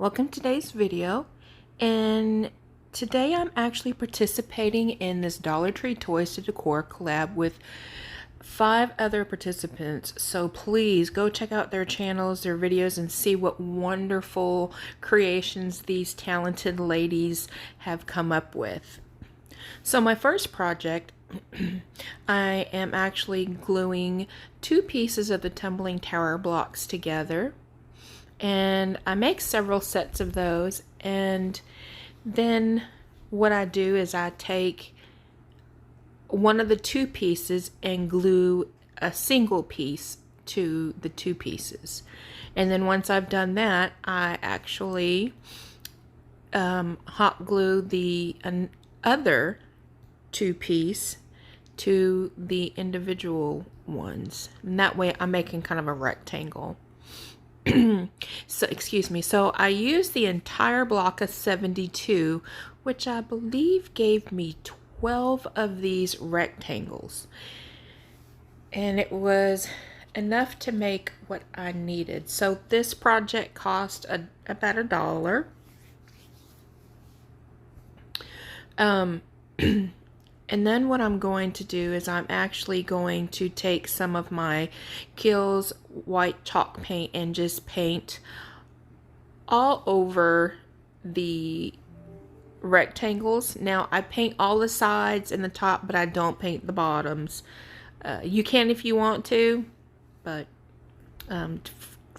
welcome to today's video, and today I'm actually participating in this Dollar Tree Toys to Decor collab with 5 other participants. So please go check out their channels, their videos, and see what wonderful creations these talented ladies have come up with. So my first project, I am actually gluing 2 pieces of the tumbling tower blocks together, and I make several sets of those. And then what I do is I take one of the 2 pieces and glue a single piece to the 2 pieces, and then once I've done that, I actually hot glue the other 2 piece to the individual ones, and that way I'm making kind of a rectangle. So excuse me, so I used the entire block of 72, which I believe gave me 12 of these rectangles, and it was enough to make what I needed. So this project cost about $1. And then what I'm going to do is I'm actually going to take some of my Kiehl's white chalk paint and just paint all over the rectangles. Now I paint all the sides and the top, but I don't paint the bottoms. You can if you want to, but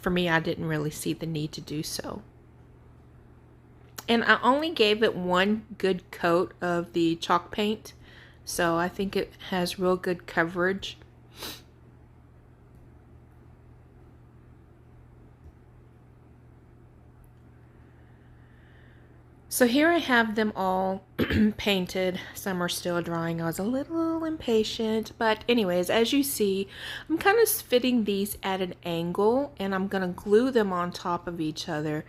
for me, I didn't really see the need to do so. And I only gave it one good coat of the chalk paint, so I think it has real good coverage. So here I have them all painted. Some are still drying. I was a little impatient, but anyways, as you see, I'm kind of fitting these at an angle, and I'm gonna glue them on top of each other.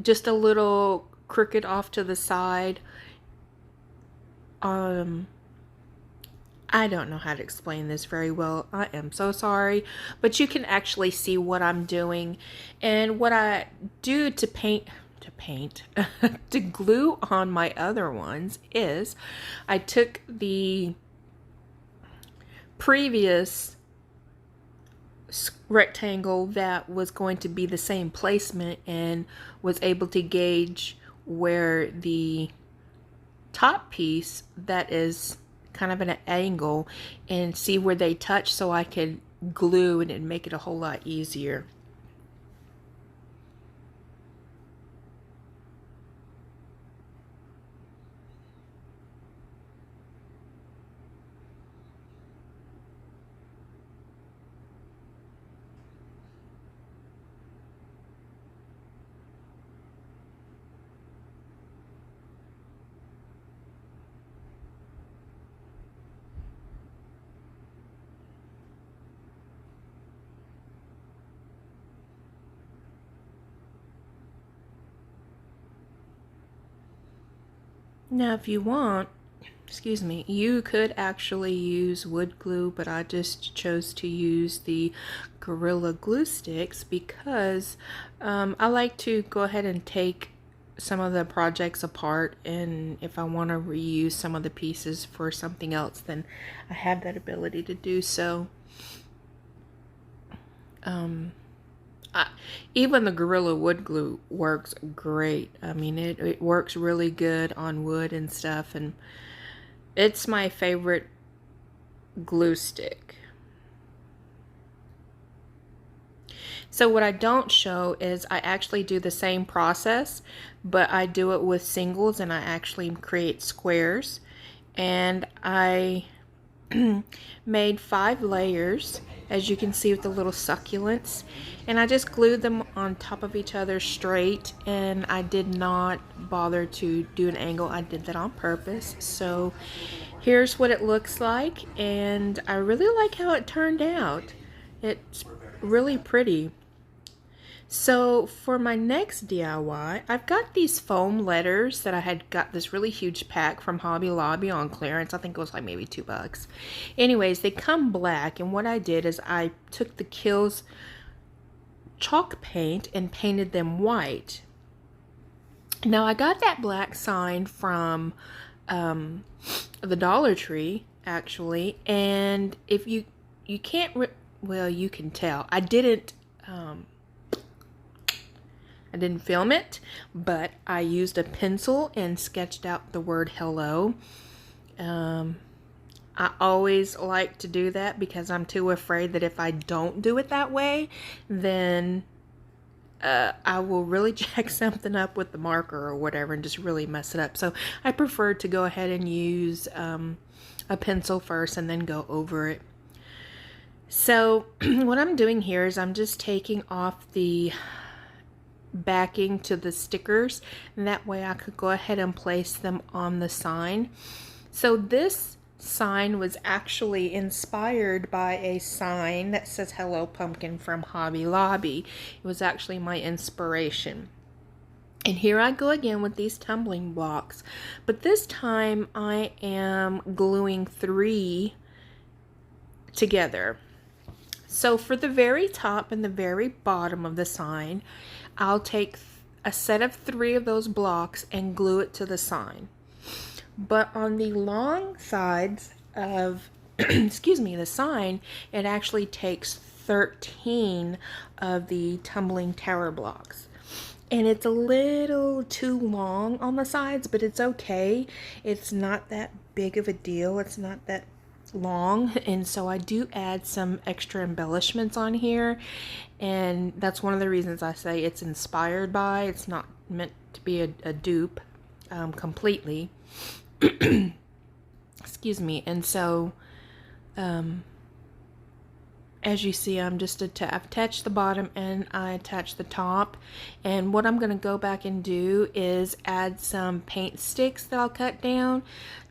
Just a little crooked off to the side. I don't know how to explain this very well. I am so sorry, but you can actually see what I'm doing. And what I do to to glue on my other ones is I took the previous rectangle that was going to be the same placement and was able to gauge where the top piece that is kind of at an angle and see where they touch, so I could glue and it'd make it a whole lot easier. Now if you want, excuse me, you could actually use wood glue, but I just chose to use the Gorilla Glue sticks because I like to go ahead and take some of the projects apart, and if I want to reuse some of the pieces for something else, then I have that ability to do so. Even the Gorilla wood glue works great. I mean, it works really good on wood and stuff, and it's my favorite glue stick. So what I don't show is I actually do the same process, but I do it with singles, and I actually create squares. And I made 5 layers, as you can see, with the little succulents, and I just glued them on top of each other straight, and I did not bother to do an angle. I did that on purpose. So here's what it looks like, and I really like how it turned out. It's really pretty. So for my next DIY, I've got these foam letters that I had got this really huge pack from Hobby Lobby on clearance. I think it was like maybe $2. Anyways, they come black, and what I did is I took the Kiehl's chalk paint and painted them white. Now I got that black sign from the Dollar Tree actually, and if you can't well, you can tell I didn't film it, but I used a pencil and sketched out the word hello. I always like to do that because I'm too afraid that if I don't do it that way, then I will really jack something up with the marker or whatever and just really mess it up. So I prefer to go ahead and use a pencil first and then go over it. So what I'm doing here is I'm just taking off the backing to the stickers, and that way I could go ahead and place them on the sign. So this sign was actually inspired by a sign that says "Hello Pumpkin" from Hobby Lobby. It was actually my inspiration. And here I go again with these tumbling blocks, but this time I am gluing 3 together. So for the very top and the very bottom of the sign, I'll take a set of 3 of those blocks and glue it to the sign. But on the long sides of excuse me, the sign, it actually takes 13 of the tumbling tower blocks. And it's a little too long on the sides, but it's okay. It's not that big of a deal. It's not that long, and so I do add some extra embellishments on here, and that's one of the reasons I say it's inspired by. It's not meant to be a dupe completely. Excuse me. And so as you see, I'm just I've attached the bottom and I attached the top, and what I'm going to go back and do is add some paint sticks that I'll cut down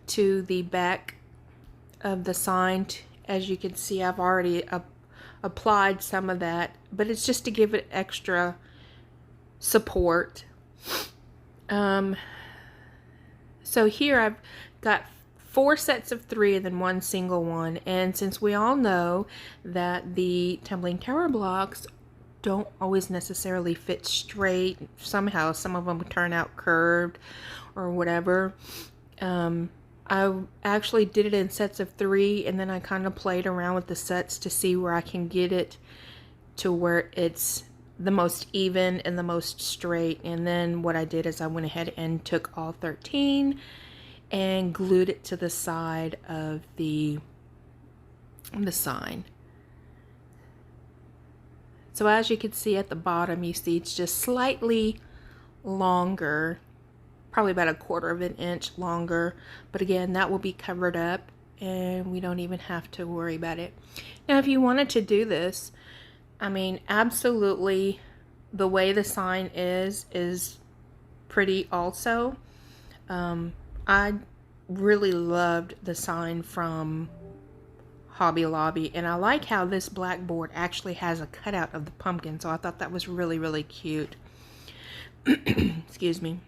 to the back of the sign. As you can see, I've already applied some of that, but it's just to give it extra support. So here I've got 4 sets of 3 and then 1 single one, and since we all know that the tumbling tower blocks don't always necessarily fit straight, somehow some of them turn out curved or whatever, I actually did it in sets of 3, and then I kind of played around with the sets to see where I can get it to where it's the most even and the most straight. And then what I did is I went ahead and took all 13 and glued it to the side of the sign. So as you can see at the bottom, you see it's just slightly longer, probably about 1/4 of an inch longer, but again, that will be covered up and we don't even have to worry about it. Now if you wanted to do this, I mean, absolutely, the way the sign is pretty also. I really loved the sign from Hobby Lobby, and I like how this blackboard actually has a cutout of the pumpkin, so I thought that was really, really cute. Excuse me.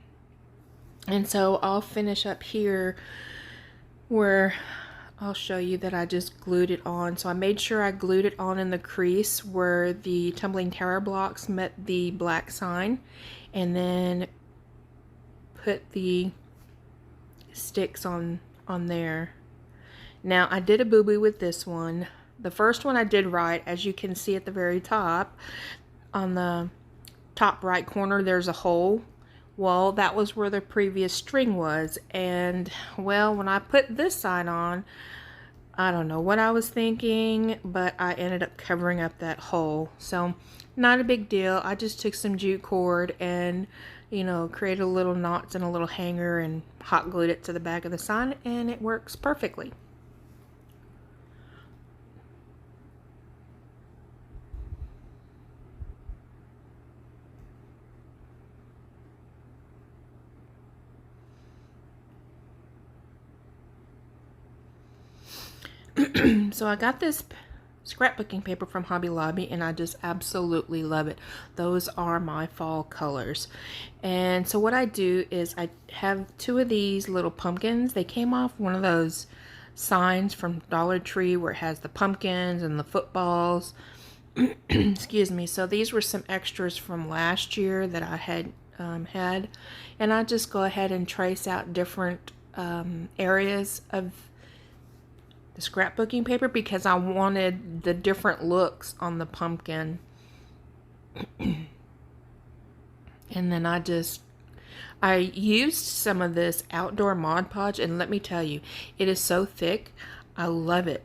And so I'll finish up here where I'll show you that I just glued it on. So I made sure I glued it on in the crease where the tumbling tower blocks met the black sign, and then put the sticks on there. Now I did a boo-boo with this one. The first one I did right. As you can see at the very top, on the top right corner, there's a hole. Well, that was where the previous string was, and well, when I put this side on, I don't know what I was thinking, but I ended up covering up that hole. So not a big deal. I just took some jute cord and, you know, created little knots and a little hanger and hot glued it to the back of the sign, and it works perfectly. So I got this scrapbooking paper from Hobby Lobby, and I just absolutely love it. Those are my fall colors. And so what I do is I have 2 of these little pumpkins. They came off one of those signs from Dollar Tree where it has the pumpkins and the footballs. excuse me. So these were some extras from last year that I had had, and I just go ahead and trace out different areas of the scrapbooking paper because I wanted the different looks on the pumpkin. And then I used some of this outdoor Mod Podge, and let me tell you, it is so thick. I love it.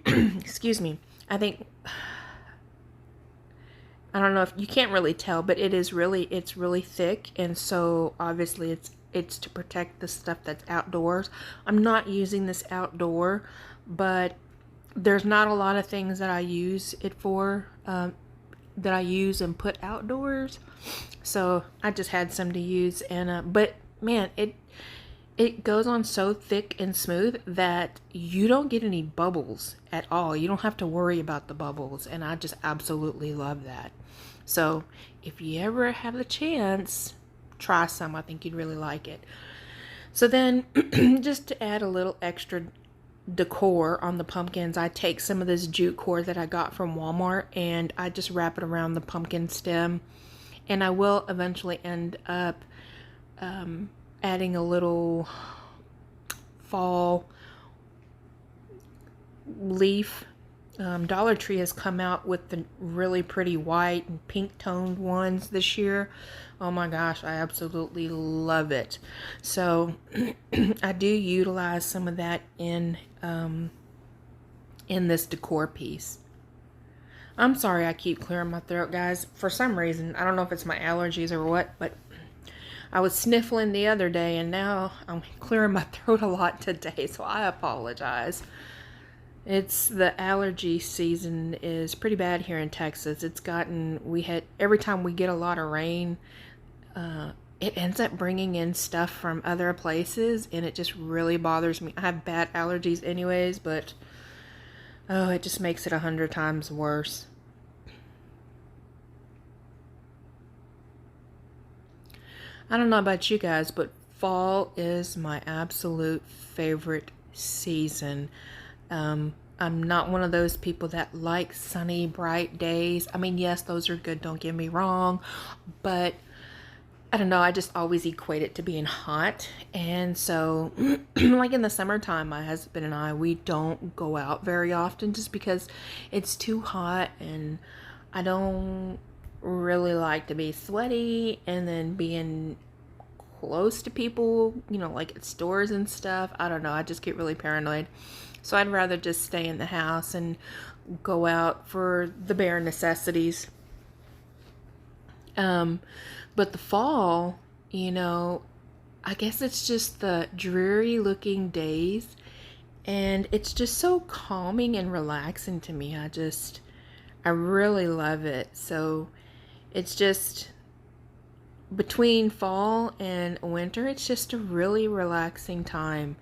Excuse me. I think, I don't know if you can't really tell, but it's really thick, and so obviously it's to protect the stuff that's outdoors. I'm not using this outdoor, but there's not a lot of things that I use it for, that I use and put outdoors. So I just had some to use, and but man, it goes on so thick and smooth that you don't get any bubbles at all. You don't have to worry about the bubbles, and I just absolutely love that. So if you ever have the chance, try some. I think you'd really like it. So then just to add a little extra decor on the pumpkins, I take some of this jute cord that I got from Walmart, and I just wrap it around the pumpkin stem, and I will eventually end up adding a little fall leaf. Dollar Tree has come out with the really pretty white and pink toned ones this year. Oh my gosh, I absolutely love it. So I do utilize some of that in this decor piece. I'm sorry I keep clearing my throat, guys. For some reason, I don't know if it's my allergies or what, but I was sniffling the other day, and now I'm clearing my throat a lot today, so I apologize. It's the allergy season is pretty bad here in Texas. Every time we get a lot of rain, it ends up bringing in stuff from other places, and it just really bothers me. I have bad allergies anyways, but oh, it just makes it 100 times worse. I don't know about you guys, but fall is my absolute favorite season. I'm not one of those people that like sunny, bright days. I mean, yes, those are good, don't get me wrong, but I don't know, I just always equate it to being hot. And so, like in the summertime, my husband and I, we don't go out very often just because it's too hot, and I don't really like to be sweaty and then being close to people, like at stores and stuff. I don't know, I just get really paranoid. So I'd rather just stay in the house and go out for the bare necessities. But the fall, I guess it's just the dreary looking days, and it's just so calming and relaxing to me. I really love it. So it's just between fall and winter, it's just a really relaxing time.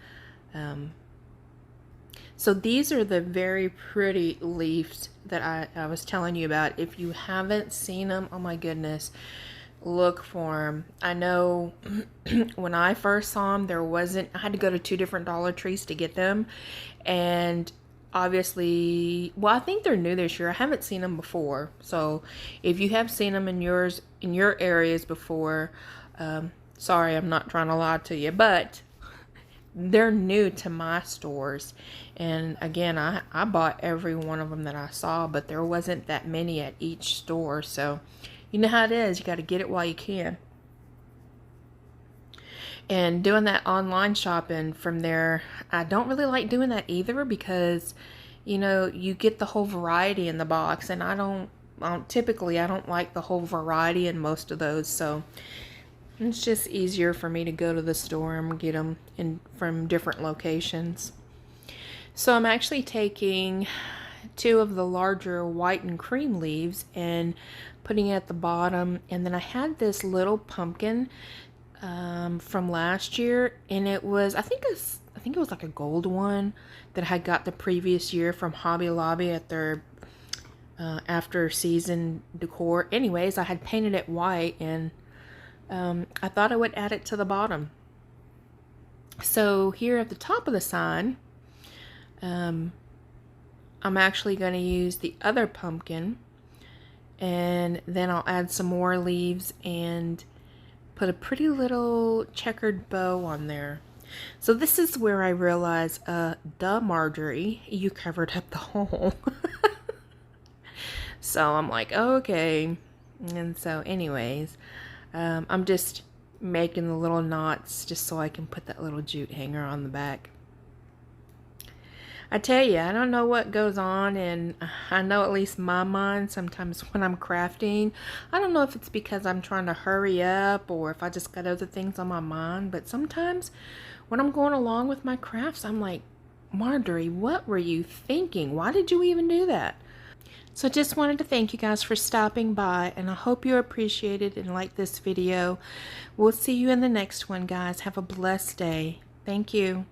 So these are the very pretty leaves that I was telling you about. If you haven't seen them, oh my goodness, look for them. I know when I first saw them, I had to go to 2 different Dollar Trees to get them. And obviously, well, I think they're new this year. I haven't seen them before. So if you have seen them in your areas before, sorry, I'm not trying to lie to you, but they're new to my stores. And again, I bought every one of them that I saw, but there wasn't that many at each store. So you know how it is, you got to get it while you can. And doing that online shopping from there, I don't really like doing that either, because you get the whole variety in the box, and I don't like the whole variety in most of those. So it's just easier for me to go to the store and get them from different locations. So I'm actually taking 2 of the larger white and cream leaves and putting it at the bottom. And then I had this little pumpkin from last year, and I think it was like a gold one that I got the previous year from Hobby Lobby at their after season decor. Anyways, I had painted it white, and I thought I would add it to the bottom. So here at the top of the sign, I'm actually going to use the other pumpkin And then I'll add some more leaves and put a pretty little checkered bow on there. So this is where I realize, duh, Marjorie, you covered up the hole. So I'm like, okay. And so anyways, I'm just making the little knots just so I can put that little jute hanger on the back. I tell you, I don't know what goes on, and I know at least my mind sometimes when I'm crafting. I don't know if it's because I'm trying to hurry up or if I just got other things on my mind, but sometimes when I'm going along with my crafts, I'm like, Marjorie, what were you thinking? Why did you even do that? So just wanted to thank you guys for stopping by, and I hope you appreciated and liked this video. We'll see you in the next one, guys. Have a blessed day. Thank you.